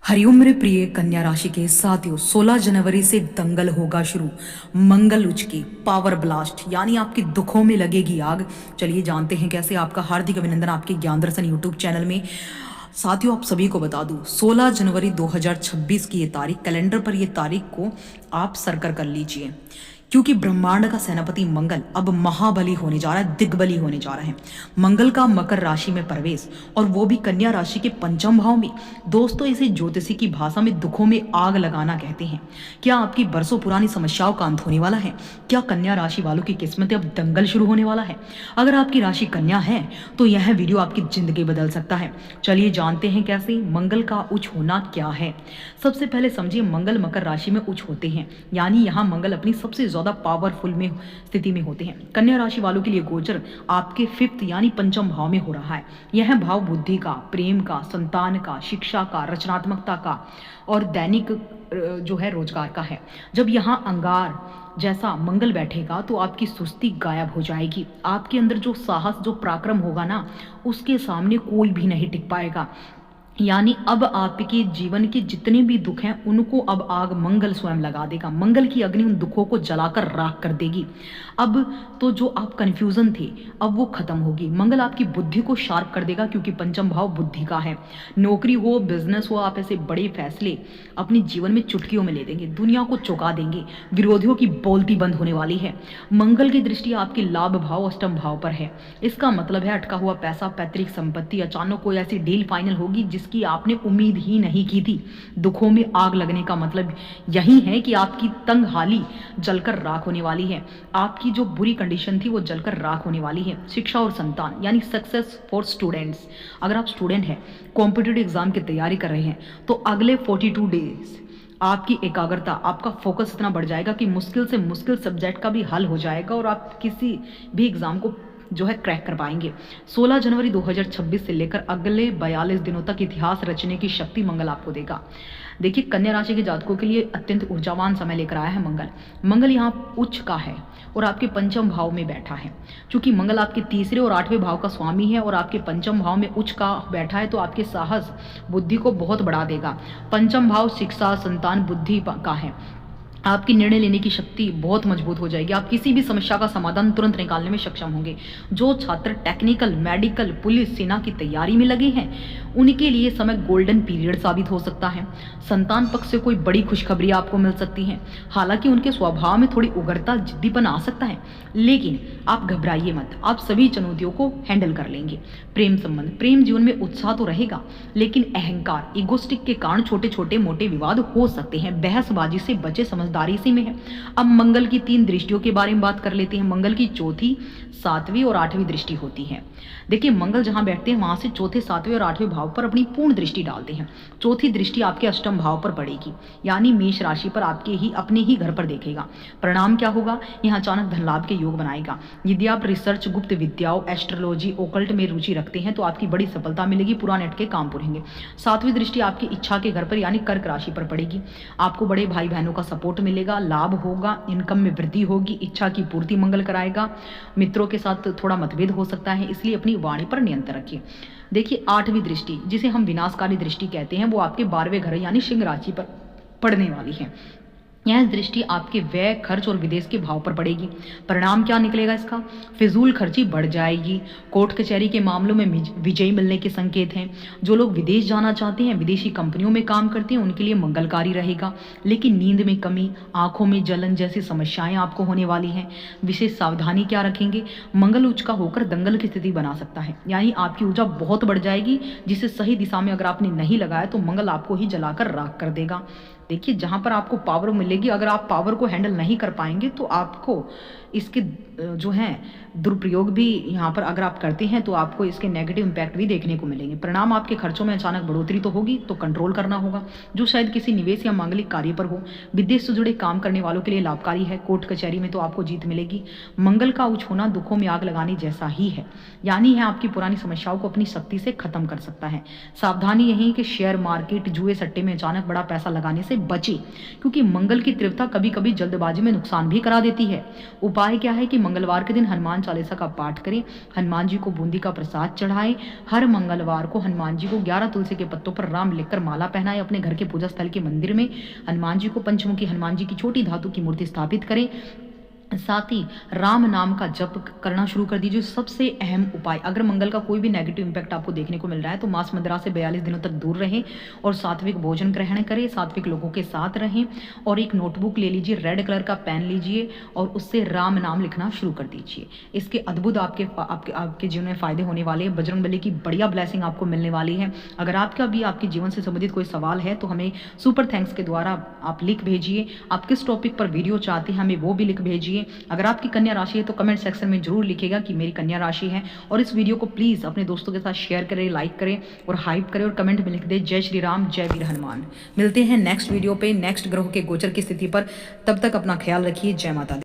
हरिओम मेरे प्रिय कन्या राशि के साथियों, 16 जनवरी से दंगल होगा शुरू। मंगल उच्च की पावर ब्लास्ट यानी आपके दुखों में लगेगी आग। चलिए जानते हैं कैसे। आपका हार्दिक अभिनंदन आपके ज्ञान दर्शन यूट्यूब चैनल में। साथियों, आप सभी को बता दूं, 16 जनवरी 2026 की ये तारीख, कैलेंडर पर ये तारीख को आप सर्कल कर लीजिए, क्योंकि ब्रह्मांड का सेनापति मंगल अब महाबली होने जा रहा है, दिग्बली होने जा रहा है। मंगल का मकर राशि में प्रवेश, और वो भी कन्या राशि के पंचम भाव में। दोस्तों, इसे ज्योतिषी की भाषा में दुखों में आग लगाना कहते हैं। क्या आपकी बरसों पुरानी समस्याओं का अंत होने वाला है? क्या कन्या राशि वालों की किस्मत अब दंगल शुरू होने वाला है? अगर आपकी राशि कन्या है तो यह वीडियो आपकी जिंदगी बदल सकता है। चलिए जानते हैं कैसे। मंगल का उच्च होना क्या है। सबसे पहले समझिए, मंगल मकर राशि में उच्च होते हैं, यानी यहाँ मंगल अपनी सबसे ज्यादा पावरफुल में स्थिति में होते हैं। कन्या राशि वालों के लिए गोचर आपके फिफ्थ यानी पंचम भाव में हो रहा है। यह भाव बुद्धि का, प्रेम का, संतान का, शिक्षा का, रचनात्मकता का और दैनिक जो है रोजगार का है। जब यहाँ अंगार जैसा मंगल बैठेगा तो आपकी सुस्ती गायब हो जाएगी। आपके अंदर जो साहस, जो पराक्रम होगा ना, उसके सामने कोई भी नहीं टिक पाएगा। यानी अब आपके जीवन के जितने भी दुख हैं उनको अब आग मंगल स्वयं लगा देगा। मंगल की अग्नि उन दुखों को जलाकर राख कर देगी। अब तो जो आप कंफ्यूजन थे अब वो खत्म होगी। मंगल आपकी बुद्धि को शार्प कर देगा, क्योंकि पंचम भाव बुद्धि का है। नौकरी हो, बिजनेस हो, आप ऐसे बड़े फैसले अपने जीवन में चुटकियों में ले देंगे, दुनिया को चौंका देंगे। विरोधियों की बोलती बंद होने वाली है। मंगल की दृष्टि आपके लाभ भाव, अष्टम भाव पर है। इसका मतलब है अटका हुआ पैसा, पैतृक संपत्ति, अचानक कोई ऐसी डील फाइनल होगी जिसकी आपने उम्मीद ही नहीं की थी। दुखों में आग लगने का मतलब यही है कि आपकी तंग हाली जलकर राख होने वाली है। आपकी जो बुरी कंडीशन थी वो जलकर राख होने वाली है। शिक्षा और संतान यानी सक्सेस फॉर स्टूडेंट्स। अगर आप स्टूडेंट हैं, कॉम्पिटिटिव एग्जाम की तैयारी कर रहे हैं, तो अगले 42 डेज आपकी एकाग्रता, आपका फोकस इतना बढ़ जाएगा कि मुश्किल से मुश्किल सब्जेक्ट का भी हल हो जाएगा और आप किसी भी एग्जाम को जो है क्रैक कर पाएंगे। 16 जनवरी 2026 से लेकर अगले 42 दिनों तक इतिहास रचने की शक्ति मंगल आपको देगा। देखिए, कन्या राशि के जातकों के लिए अत्यंत ऊर्जावान समय लेकर आया है मंगल। मंगल यहाँ उच्च का है और आपके पंचम भाव में बैठा है। क्योंकि मंगल आपके तीसरे और आठवें भाव का स्वामी है और आपके पंचम भाव में उच्च का बैठा है, तो आपके साहस, बुद्धि को बहुत बढ़ा देगा। पंचम भाव शिक्षा, संतान, बुद्धि का है। आपकी निर्णय लेने की शक्ति बहुत मजबूत हो जाएगी। आप किसी भी समस्या का समाधान तुरंत निकालने में सक्षम होंगे। जो छात्र टेक्निकल, मेडिकल, पुलिस, सेना की तैयारी में लगे हैं उनके लिए समय गोल्डन पीरियड साबित हो सकता है। संतान पक्ष से कोई बड़ी खुशखबरी आपको मिल सकती है। हालांकि उनके स्वभाव में थोड़ी उग्रता, जिद्दीपन आ सकता है, लेकिन आप घबराइए मत, आप सभी चुनौतियों को हैंडल कर लेंगे। प्रेम संबंध, प्रेम जीवन में उत्साह तो रहेगा, लेकिन अहंकार, इगोस्टिक के कारण छोटे छोटे मोटे विवाद हो सकते हैं। बहसबाजी से बचे, समझदारी से में है। अब मंगल की 3 दृष्टियों के बारे में बात कर लेते हैं। मंगल की चौथी, 7वीं और 8वीं दृष्टि होती है। देखिए, मंगल जहां बैठते हैं वहां से चौथे, 7वें और 8वें भाव पर अपनी पूर्ण दृष्टि डालते हैं। चौथी दृष्टि आपके अष्टम भाव पर पड़ेगी, यानी मेष राशि पर, आपके ही अपने ही घर पर देखेगा। परिणाम क्या होगा? यह अचानक धन लाभ के योग बनाएगा। यदि आप रिसर्च, गुप्त विद्याओं, एस्ट्रोलॉजी, ओकल्ट में रुचि रखते हैं तो आपकी बड़ी सफलता मिलेगी, पुराने अटके काम पूरे होंगे। 7वीं दृष्टि आपकी इच्छा के घर पर यानी कर्क राशि पर पड़ेगी। आपको बड़े भाई बहनों का सपोर्ट मिलेगा, लाभ होगा, इनकम में वृद्धि होगी, इच्छा की पूर्ति मंगल कराएगा। मित्रों के साथ थोड़ा मतभेद हो सकता है, इसलिए अपनी वाणी पर नियंत्रण रखिए। देखिए, 8वीं दृष्टि जिसे हम विनाशकारी दृष्टि कहते हैं वो आपके 12वें घर यानी सिंह राशि पर पड़ने वाली है। यह दृष्टि आपके व्यय, खर्च और विदेश के भाव पर पड़ेगी। परिणाम क्या निकलेगा इसका? फिजूल खर्ची बढ़ जाएगी। कोर्ट कचहरी के मामलों में विजय मिलने के संकेत हैं। जो लोग विदेश जाना चाहते हैं, विदेशी कंपनियों में काम करते हैं, उनके लिए मंगलकारी रहेगा। लेकिन नींद में कमी, आंखों में जलन जैसी समस्याएं आपको होने वाली हैं। विशेष सावधानी क्या रखेंगे? मंगल उच्च का होकर दंगल की स्थिति बना सकता है, यानी आपकी ऊर्जा बहुत बढ़ जाएगी, जिसे सही दिशा में अगर आपने नहीं लगाया तो मंगल आपको ही जलाकर राख कर देगा। देखिए, जहां पर आपको पावर मिलेगी, अगर आप पावर को हैंडल नहीं कर पाएंगे तो आपको इसके जो है दुरुपयोग भी यहाँ पर अगर आप करते हैं तो आपको इसके नेगेटिव इंपैक्ट भी देखने को मिलेंगे। परिणाम, आपके खर्चों में अचानक बढ़ोतरी तो होगी, तो कंट्रोल करना होगा। जो शायद किसी निवेश या मांगलिक कार्य पर हो, विदेश से जुड़े काम करने वालों के लिए लाभकारी है। कोर्ट कचहरी में तो आपको जीत मिलेगी। मंगल का उच्च होना दुखों में आग लगाने जैसा ही है, यानी है आपकी पुरानी समस्याओं को अपनी शक्ति से खत्म कर सकता है। सावधानी यही कि शेयर मार्केट, जुए सट्टे में अचानक बड़ा पैसा लगाने से बचे, क्योंकि मंगल की तीव्रता कभी कभी जल्दबाजी में नुकसान भी करा देती है। उपाय क्या है कि मंगलवार के दिन हनुमान चालीसा का पाठ करें, हनुमान जी को बूंदी का प्रसाद चढ़ाएं। हर मंगलवार को हनुमान जी को 11 तुलसी के पत्तों पर राम लिखकर माला पहनाएं। अपने घर के पूजा स्थल के मंदिर में हनुमान जी को पंचमुखी हनुमान जी की छोटी धातु की मूर्ति स्थापित करें। साथ ही राम नाम का जप करना शुरू कर दीजिए। सबसे अहम उपाय, अगर मंगल का कोई भी नेगेटिव इंपैक्ट आपको देखने को मिल रहा है तो मांस मदिरा से 42 दिनों तक दूर रहें और सात्विक भोजन ग्रहण करें, सात्विक लोगों के साथ रहें और एक नोटबुक ले लीजिए, रेड कलर का पेन लीजिए और उससे राम नाम लिखना शुरू कर दीजिए। इसके अद्भुत आपके जीवन में फायदे होने वाले हैं। बजरंगबली की बढ़िया ब्लेसिंग आपको मिलने वाली है। अगर आपका भी आपके जीवन से संबंधित कोई सवाल है तो हमें सुपर थैंक्स के द्वारा आप लिख भेजिए। आप किस टॉपिक पर वीडियो चाहते हैं हमें वो भी लिख भेजिए। अगर आपकी कन्या राशि है तो कमेंट सेक्शन में जरूर लिखिएगा कि मेरी कन्या राशि है, और इस वीडियो को प्लीज अपने दोस्तों के साथ शेयर करें, लाइक करें और हाइप करें और कमेंट में लिख दें जय श्री राम, जय वीर हनुमान। मिलते हैं नेक्स्ट वीडियो पे नेक्स्ट ग्रह के गोचर की स्थिति पर। तब तक अपना ख्याल रखिए। जय माता दी।